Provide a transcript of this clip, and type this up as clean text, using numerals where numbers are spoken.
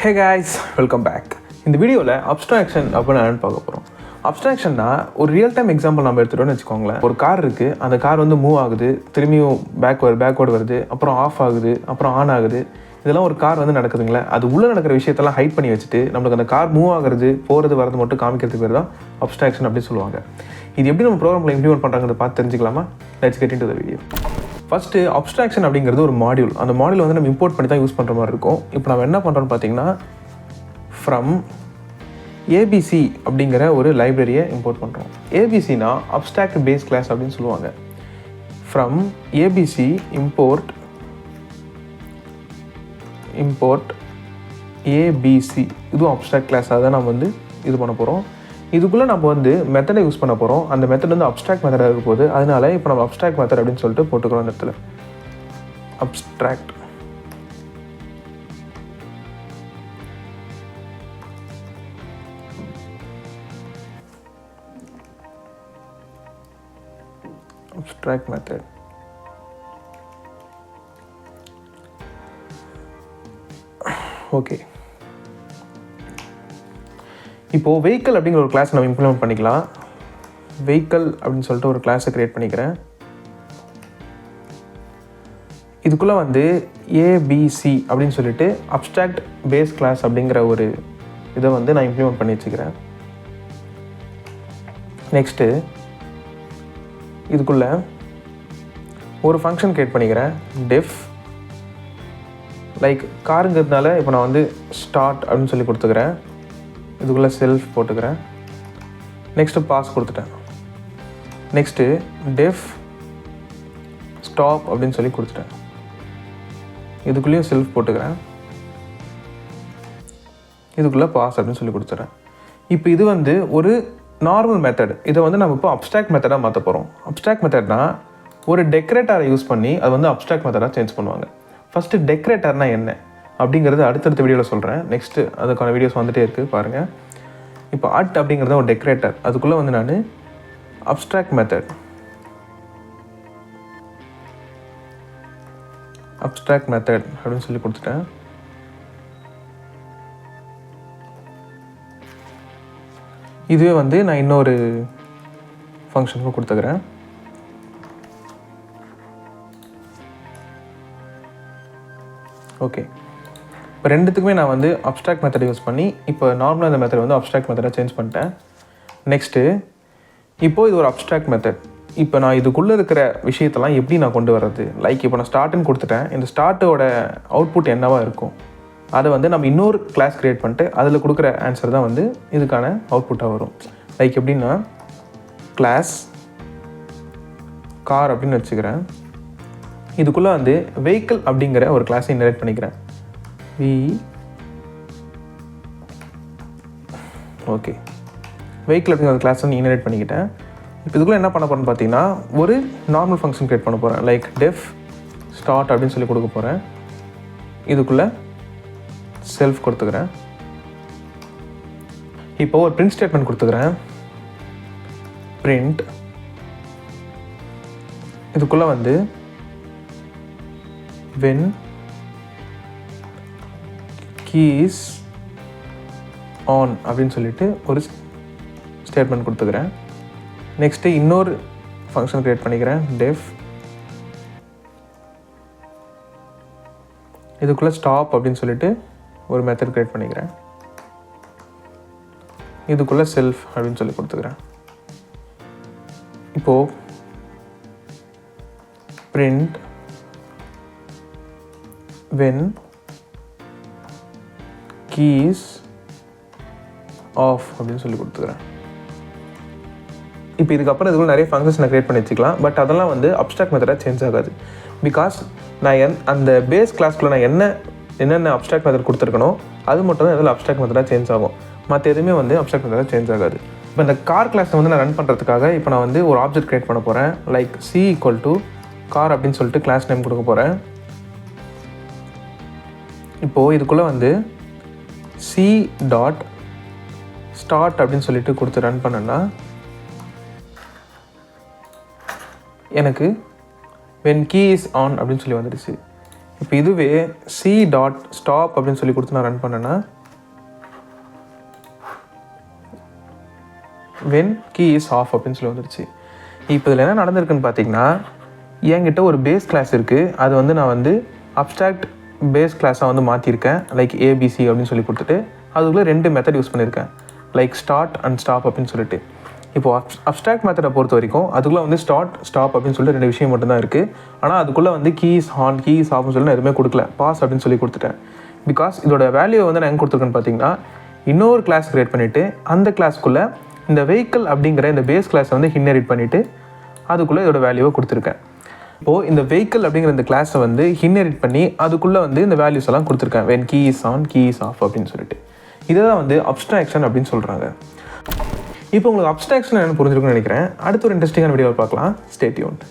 Hey guys, welcome back. இந்த வீடியோவில் abstraction அப்படின்னு என்னென்னு பார்க்க போகிறோம். அப்ஸ்ட்ராக்ஷன்னா ஒரு ரியல் டைம் எக்ஸாம்பிள் நம்ம எடுத்துகிட்டோன்னு வச்சுக்கோங்களேன். ஒரு கார் இருக்குது, அந்த கார் வந்து மூவ் ஆகுது, திரும்பியும் பேக்வேர்டு வருது, அப்புறம் ஆஃப் ஆகுது, அப்புறம் ஆன் ஆகுது. இதெல்லாம் ஒரு கார் வந்து நடக்குதுங்களே, அது உள்ளே நடக்கிற விஷயத்தெல்லாம் ஹைட் பண்ணி வச்சுட்டு நம்மளுக்கு அந்த கார் மூவ் ஆகிறது, போகிறது வரது மட்டும் காமிக்கிறதுக்கு பேர் தான் அப்ஸ்ட்ராக்ஷன் அப்படின்னு சொல்லுவாங்க. இது எப்படி நம்ம ப்ரோக்ராமில் இம்ப்ளிமெண்ட் பண்ணுறாங்கிறத பார்த்து தெரிஞ்சுக்கலாமா? Let's get into the video. First abstraction அப்படிங்கிறது ஒரு மாடியூல். அந்த மாடியூல் வந்து நம்ம இம்போர்ட் பண்ணி தான் யூஸ் பண்ணுற மாதிரி இருக்கும். இப்போ நம்ம என்ன பண்ணுறோன்னு பார்த்தீங்கன்னா, ஃப்ரம் ஏபிசி அப்படிங்கிற ஒரு லைப்ரரியை இம்போர்ட் பண்ணுறோம். ஏபிசினா அப்ஸ்ட்ராக்ட் பேஸ் கிளாஸ் அப்படின்னு சொல்லுவாங்க. ஃப்ரம் ஏபிசி இம்போர்ட் ஏபிசி, இதுவும் அப்ஸ்ட்ராக்ட் கிளாஸாக தான் நம்ம வந்து இது பண்ண போகிறோம். இதுக்குள்ளே நம்ம வந்து மெத்தடை யூஸ் பண்ண போகிறோம். அந்த மெத்தட் வந்து அப்ஸ்ட்ராக்ட் மெத்தடாக இருக்க போகுது. அதனால இப்போ நம்ம அப்ஸ்ட்ராக்ட் மெத்தட் அப்படின்னு சொல்லிட்டு போட்டுக்கிறோம். அந்த இடத்துல அப்ஸ்ட்ராக்ட் மெத்தட். ஓகே, இப்போது வெஹிக்கிள் அப்படிங்கிற ஒரு கிளாஸ் நம்ம இம்ப்ளிமெண்ட் பண்ணிக்கலாம். வெஹிக்கிள் அப்படின்னு சொல்லிட்டு ஒரு கிளாஸை க்ரியேட் பண்ணிக்கிறேன். இதுக்குள்ளே வந்து ஏபிசி அப்படின்னு சொல்லிட்டு அப்ஸ்ட்ராக்ட் பேஸ் கிளாஸ் அப்படிங்கிற ஒரு இதை வந்து நான் இம்ப்ளிமெண்ட் பண்ணி வச்சுக்கிறேன். நெக்ஸ்ட்டு இதுக்குள்ளே ஒரு ஃபங்க்ஷன் க்ரியேட் பண்ணிக்கிறேன். டெஃப் லைக் காருங்கிறதுனால இப்போ நான் வந்து ஸ்டார்ட் அப்படின்னு சொல்லி கொடுத்துக்கிறேன். இதுக்குள்ளே செல்ஃப் போட்டுக்கிறேன். நெக்ஸ்ட்டு பாஸ் கொடுத்துட்டேன். நெக்ஸ்ட்டு டெஃப் ஸ்டாப் அப்படின்னு சொல்லி கொடுத்துட்டேன். இதுக்குள்ளேயும் செல்ஃப் போட்டுக்கிறேன். இதுக்குள்ளே பாஸ் அப்படின்னு சொல்லி கொடுத்துட்றேன். இப்போ இது வந்து ஒரு நார்மல் மெத்தட். இதை வந்து நம்ம இப்போ அப்ஸ்ட்ராக்ட் மெத்தடாக மாற்ற போகிறோம். அப்ஸ்ட்ராக்ட் மெத்தட்னா ஒரு டெக்கரேட்டரை யூஸ் பண்ணி அது வந்து அப்ஸ்ட்ராக்ட் மெத்தடாக சேஞ்ச் பண்ணுவாங்க. ஃபஸ்ட்டு டெக்கரேட்டர்னால் என்ன அப்படிங்கிறது அடுத்தடுத்த வீடியோவில் சொல்கிறேன். நெக்ஸ்ட்டு அதுக்கான வீடியோஸ் வந்துகிட்டே இருக்குது, பாருங்கள். இப்போ ஆர்ட் அப்படிங்கிறது ஒரு டெக்கரேட்டர். அதுக்குள்ளே வந்து நான் அப்ஸ்ட்ராக்ட் மெத்தட் அப்படின்னு சொல்லி கொடுத்துட்டேன். இதுவே வந்து நான் இன்னொரு ஃபங்க்ஷனுக்கும் கொடுத்துக்கிறேன். ஓகே, இப்போ ரெண்டுத்துக்குமே நான் வந்து அப்ஸ்ட்ராக்ட் மெத்தட் யூஸ் பண்ணி இப்போ நார்மலாக இந்த மெத்தட் வந்து அப்ஸ்ட்ராக்ட் மெத்தடாக சேஞ்ச் பண்ணிட்டேன். நெக்ஸ்ட்டு இப்போது இது ஒரு அப்ஸ்ட்ராக்ட் மெத்தட். இப்போ நான் இதுக்குள்ளே இருக்கிற விஷயத்தெல்லாம் எப்படி நான் கொண்டு வர்றது? லைக் இப்போ நான் ஸ்டார்ட்டுன்னு கொடுத்துட்டேன். இந்த ஸ்டார்ட்டோட அவுட்புட் என்னவாக இருக்கும் அதை வந்து நம்ம இன்னொரு கிளாஸ் க்ரியேட் பண்ணிட்டு அதில் கொடுக்குற ஆன்சர் தான் வந்து இதுக்கான அவுட்புட்டாக வரும். லைக் எப்படின்னா கிளாஸ் கார் அப்படின்னு வச்சுக்கிறேன். இதுக்குள்ளே வந்து வெஹிக்கிள் அப்படிங்கிற ஒரு கிளாஸை இன்ஹெரிட் பண்ணிக்கிறேன். ஓகே, வெஹிக்கிள் அப்படிங்கிற ஒரு கிளாஸ் வந்து இன்ஹெரிட் பண்ணிக்கிட்டேன். இப்போ இதுக்குள்ளே என்ன பண்ண போகிறேன்னு பார்த்தீங்கன்னா ஒரு நார்மல் ஃபங்க்ஷன் க்ரியேட் பண்ண போகிறேன். லைக் டெஃப் ஸ்டார்ட் அப்படின்னு சொல்லி கொடுக்க போகிறேன். இதுக்குள்ளே செல்ஃப் கொடுத்துக்கிறேன். இப்போ ஒரு பிரிண்ட் ஸ்டேட்மெண்ட் கொடுத்துக்கிறேன். பிரிண்ட் இதுக்குள்ளே வந்து when keys on அப்படின்னு சொல்லிட்டு ஒரு ஸ்டேட்மெண்ட் கொடுத்துக்கிறேன். நெக்ஸ்ட்டு இன்னொரு ஃபங்க்ஷன் க்ரியேட் பண்ணிக்கிறேன். டெஃப் இதுக்குள்ளே ஸ்டாப் அப்படின்னு சொல்லிட்டு ஒரு மெத்தட் க்ரியேட் பண்ணிக்கிறேன். இதுக்குள்ளே செல்ஃப் அப்படின்னு சொல்லி கொடுத்துக்கிறேன். இப்போது பிரிண்ட் when keys off அப்படின்னு சொல்லி கொடுத்துக்கிறேன். இப்போ இதுக்கப்புறம் இதுக்குள்ள நிறைய ஃபங்க்ஷன்ஸ் நான் க்ரியேட் பண்ணி வச்சுக்கலாம். பட் அதெல்லாம் வந்து அப்ஸ்ட்ராக்ட் மெத்தடாக சேஞ்ச் ஆகாது. பிகாஸ் நான் அந்த பேஸ் கிளாஸ்க்குள்ளே நான் என்னென்ன அப்ஸ்ட்ராக்ட் மெத்தட் கொடுத்துருக்கணும் அது மட்டும் தான் இதில் அப்ஸ்ட்ராக்ட் மெத்தடாக சேஞ்ச் ஆகும். மற்ற எதுவுமே வந்து அப்ஸ்ட்ராக்ட் மெத்தடாக சேஞ்ச் ஆகாது. இப்போ இந்த கார் கிளாஸை வந்து நான் ரன் பண்ணுறதுக்காக இப்போ நான் வந்து ஒரு ஆப்ஜெக்ட் க்ரியேட் பண்ண போகிறேன். Like C equal to car அப்படின்னு சொல்லிட்டு கிளாஸ் நேம் கொடுக்க போகிறேன். இப்போது இதுக்குள்ளே வந்து சி டாட் ஸ்டார்ட் அப்படின்னு சொல்லிட்டு கொடுத்து ரன் பண்ணேன்னா எனக்கு when key is on அப்படின்னு சொல்லி வந்துடுச்சு. இப்போ இதுவே c.stop அப்படின்னு சொல்லி கொடுத்து நான் ரன் பண்ணேன்னா when key is off அப்படின்னு சொல்லி வந்துருச்சு. இப்போ இதில் என்ன நடந்திருக்குன்னு பார்த்தீங்கன்னா, என்கிட்ட ஒரு பேஸ் கிளாஸ் இருக்குது. அது வந்து நான் வந்து அப்ஸ்ட்ராக்ட் பேஸ் கிளாஸாக வந்து மாற்றிருக்கேன். லைக் ஏபிசி அப்படின்னு சொல்லி கொடுத்துட்டு அதுக்குள்ளே 2 மெத்தட் யூஸ் பண்ணியிருக்கேன். லைக் ஸ்டார்ட் அண்ட் ஸ்டாப் அப்படின்னு சொல்லிட்டு. இப்போது அப்ஸ்ட்ராக்ட் மெத்தடை பொறுத்த வரைக்கும் அதுக்குள்ளே வந்து ஸ்டாப் அப்படின்னு சொல்லிட்டு 2 விஷயம் மட்டும்தான் இருக்குது. ஆனால் அதுக்குள்ளே வந்து கீஸ் ஆன் கீஸ் ஆஃப்னு சொல்லி நான் எதுவுமே கொடுக்கல. பாஸ் அப்படின்னு சொல்லி கொடுத்துட்டேன். பிகாஸ் இதோட வேல்யூ வந்து நான் எங்கே கொடுத்துருக்கேன்னு பார்த்தீங்கன்னா, இன்னொரு கிளாஸ் க்ரியேட் பண்ணிவிட்டு அந்த கிளாஸ்க்குள்ளே இந்த வெஹிக்கிள் அப்படிங்கிற இந்த பேஸ் கிளாஸை வந்து இன்ஹெரிட் பண்ணிவிட்டு அதுக்குள்ளே இதோட வேல்யூவை கொடுத்துருக்கேன். இப்போது இந்த வெஹிக்கிள் அப்படிங்கிற இந்த கிளாஸை வந்து இன்ஹெரிட் பண்ணி அதுக்குள்ளே வந்து இந்த வேல்யூஸ் எல்லாம் கொடுத்துருக்கேன். when key is on key is off அப்படின்னு சொல்லிட்டு. இதை தான் வந்து அப்ஸ்ட்ராக்ஷன் அப்படின்னு சொல்கிறாங்க. இப்போ உங்களுக்கு அப்ஸ்ட்ராக்ஷன் என்ன புரிஞ்சிருக்குன்னு நினைக்கிறேன். அடுத்த ஒரு இன்ட்ரெஸ்டிங்கான வீடியோவில் பார்க்கலாம். Stay tuned.